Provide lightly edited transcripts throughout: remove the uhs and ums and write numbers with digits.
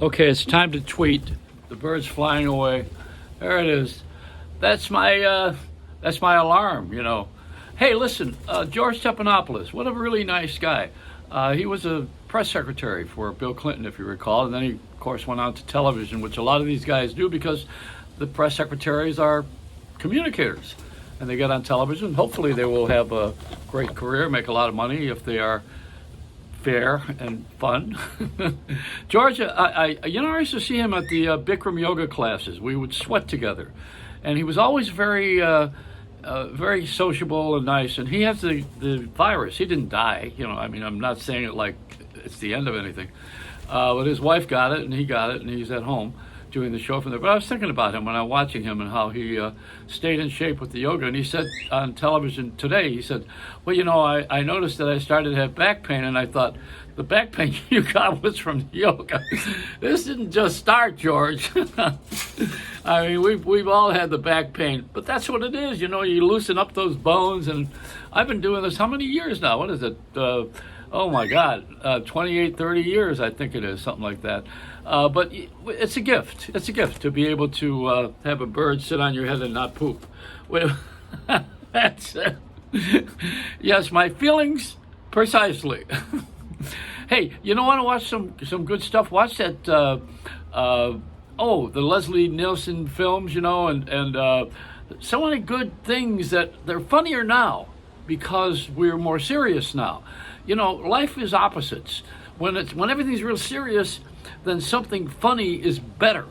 Okay, it's time to tweet. The bird's flying away. There it is. That's my alarm. Hey, listen, George Stephanopoulos. What a really nice guy. He was a press secretary for Bill Clinton, if you recall, and then he, of course, went on to television, which a lot of these guys do because the press secretaries are communicators, and they get on television. Hopefully, they will have a great career, make a lot of money if they are fair and fun. George, I used to see him at the Bikram yoga classes. We would sweat together, and he was always very sociable and nice. And he has the virus. He didn't die. I'm not saying it like it's the end of anything. But his wife got it, and he got it, and he's at home doing the show from there. But I was thinking about him when I was watching him and how he stayed in shape with the yoga. And he said on television today, he said, well, I noticed that I started to have back pain, and I thought, the back pain you got was from the yoga. This didn't just start, George. I mean, we've all had the back pain, but that's what it is. You loosen up those bones, and I've been doing this how many years now? What is it? Oh my God, 28, 30 years, I think it is, something like that. But it's a gift. It's a gift to be able to have a bird sit on your head and not poop. Well, that's it. Yes, my feelings, precisely. Hey, want to watch some good stuff? Watch that, the Leslie Nielsen films, and so many good things that they're funnier now because we're more serious now. Life is opposites. When everything's real serious, then something funny is better.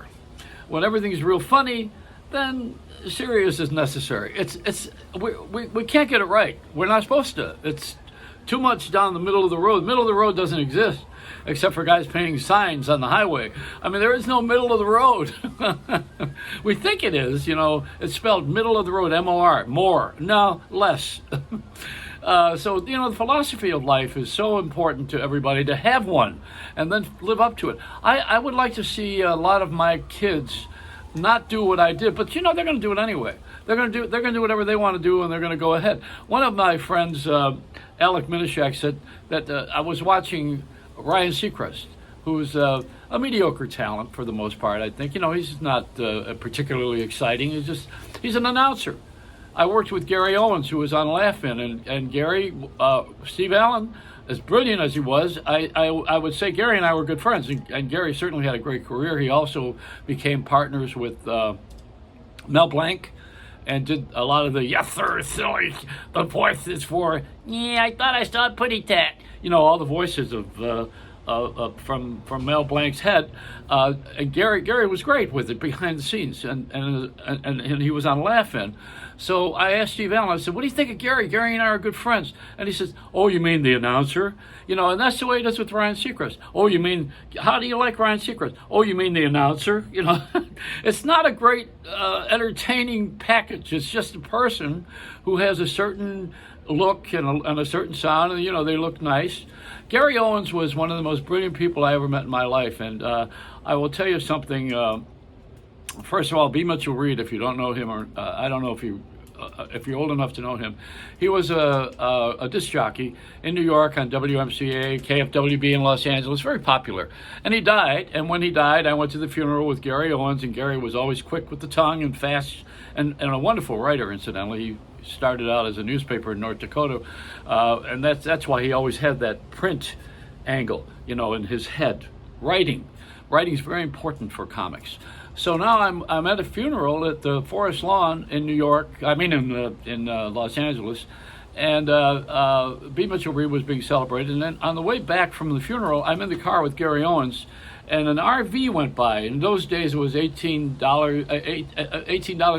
When everything's real funny, then serious is necessary. We can't get it right. We're not supposed to. It's too much down the middle of the road. Middle of the road doesn't exist, except for guys painting signs on the highway. I mean, there is no middle of the road. We think it is, it's spelled middle of the road, M-O-R, more, no, less. So, the philosophy of life is so important to everybody to have one and then live up to it. I would like to see a lot of my kids not do what I did, but they're going to do it anyway. They're going to do whatever they want to do, and they're going to go ahead. One of my friends, Alec Minishak, said that I was watching Ryan Seacrest, who's a mediocre talent for the most part, I think. He's not particularly exciting. He's an announcer. I worked with Gary Owens, who was on Laugh-In, and Gary, Steve Allen, as brilliant as he was, I would say Gary and I were good friends, and Gary certainly had a great career. He also became partners with Mel Blanc and did a lot of the, yes sir, silly, the voices for, yeah, I thought I saw Putty Tat. All the voices of from Mel Blanc's head, and Gary was great with it behind the scenes, and he was on Laugh-In. So I asked Steve Allen, I said, what do you think of Gary? Gary and I are good friends. And he says, oh, you mean the announcer? And that's the way it is with Ryan Seacrest. Oh, you mean, how do you like Ryan Seacrest? Oh, you mean the announcer? It's not a great entertaining package. It's just a person who has a certain look and a certain sound, and they look nice. Gary Owens was one of the most brilliant people I ever met in my life, and I will tell you something. First of all, B. Mitchell Reed, if you don't know him, or I don't know if you're old enough to know him, he was a disc jockey in New York on WMCA, KFWB in Los Angeles, very popular. And he died, and when he died, I went to the funeral with Gary Owens, and Gary was always quick with the tongue and fast, and a wonderful writer, incidentally. He started out as a newspaper in North Dakota, and that's why he always had that print angle, in his head. Writing is very important for comics. So now I'm at a funeral at the Forest Lawn in New York. I mean in Los Angeles, and B. Mitchell Reed was being celebrated. And then on the way back from the funeral, I'm in the car with Gary Owens, and an RV went by. In those days, it was $18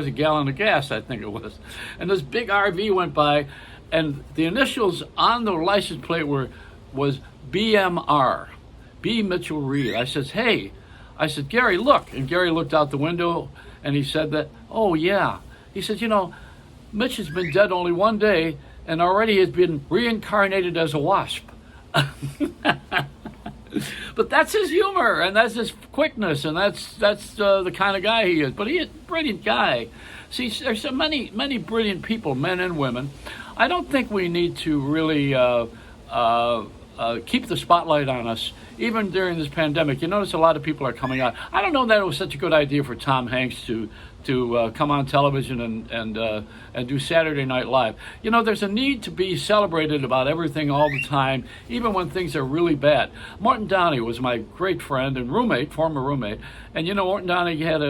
a gallon of gas, I think it was. And this big RV went by, and the initials on the license plate was BMR, B. Mitchell Reed. I says, hey. I said, Gary, look. And Gary looked out the window, and he said that, oh, yeah. He said, Mitch has been dead only one day, and already has been reincarnated as a wasp. But that's his humor, and that's his quickness, and that's the kind of guy he is. But he is a brilliant guy. See, there's so many brilliant people, men and women. I don't think we need to really keep the spotlight on us, even during this pandemic. You notice a lot of people are coming out. I don't know that it was such a good idea for Tom Hanks to come on television and do Saturday Night Live. You know, there's a need to be celebrated about everything all the time, even when things are really bad. Morton Downey was my great friend and roommate, former roommate, and you know, Morton Downey had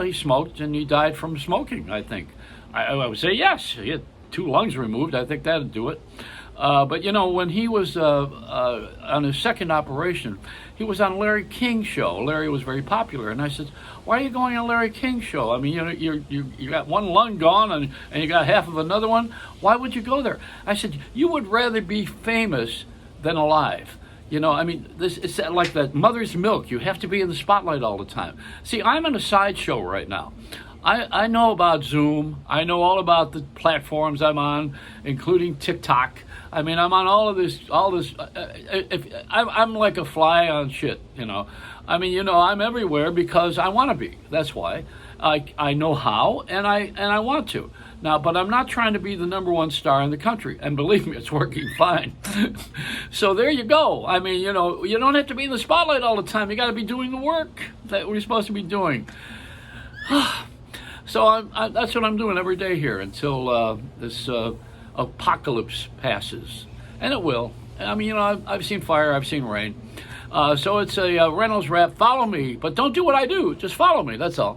he smoked and he died from smoking, I think. I would say yes. He had 2 lungs removed. I think that'd do it. But you know, when he was on his second operation, he was on Larry King's show. Larry was very popular, and I said, "Why are you going on Larry King's show? I mean, you know, you got 1 lung gone, and you got half of another one. Why would you go there?" I said, "You would rather be famous than alive." You know, I mean, it's like that mother's milk. You have to be in the spotlight all the time. See, I'm in a sideshow right now. I know about Zoom. I know all about the platforms I'm on, including TikTok. I mean, I'm on all this. I'm like a fly on shit, you know. I mean, you know, I'm everywhere because I want to be. That's why. I know how, and I want to. Now, but I'm not trying to be the #1 star in the country. And believe me, it's working fine. So there you go. I mean, you know, you don't have to be in the spotlight all the time. You got to be doing the work that we're supposed to be doing. So that's what I'm doing every day here until this apocalypse passes. And it will. I mean, you know, I've seen fire, I've seen rain. So it's a Reynolds Rap. Follow me, but don't do what I do. Just follow me, that's all.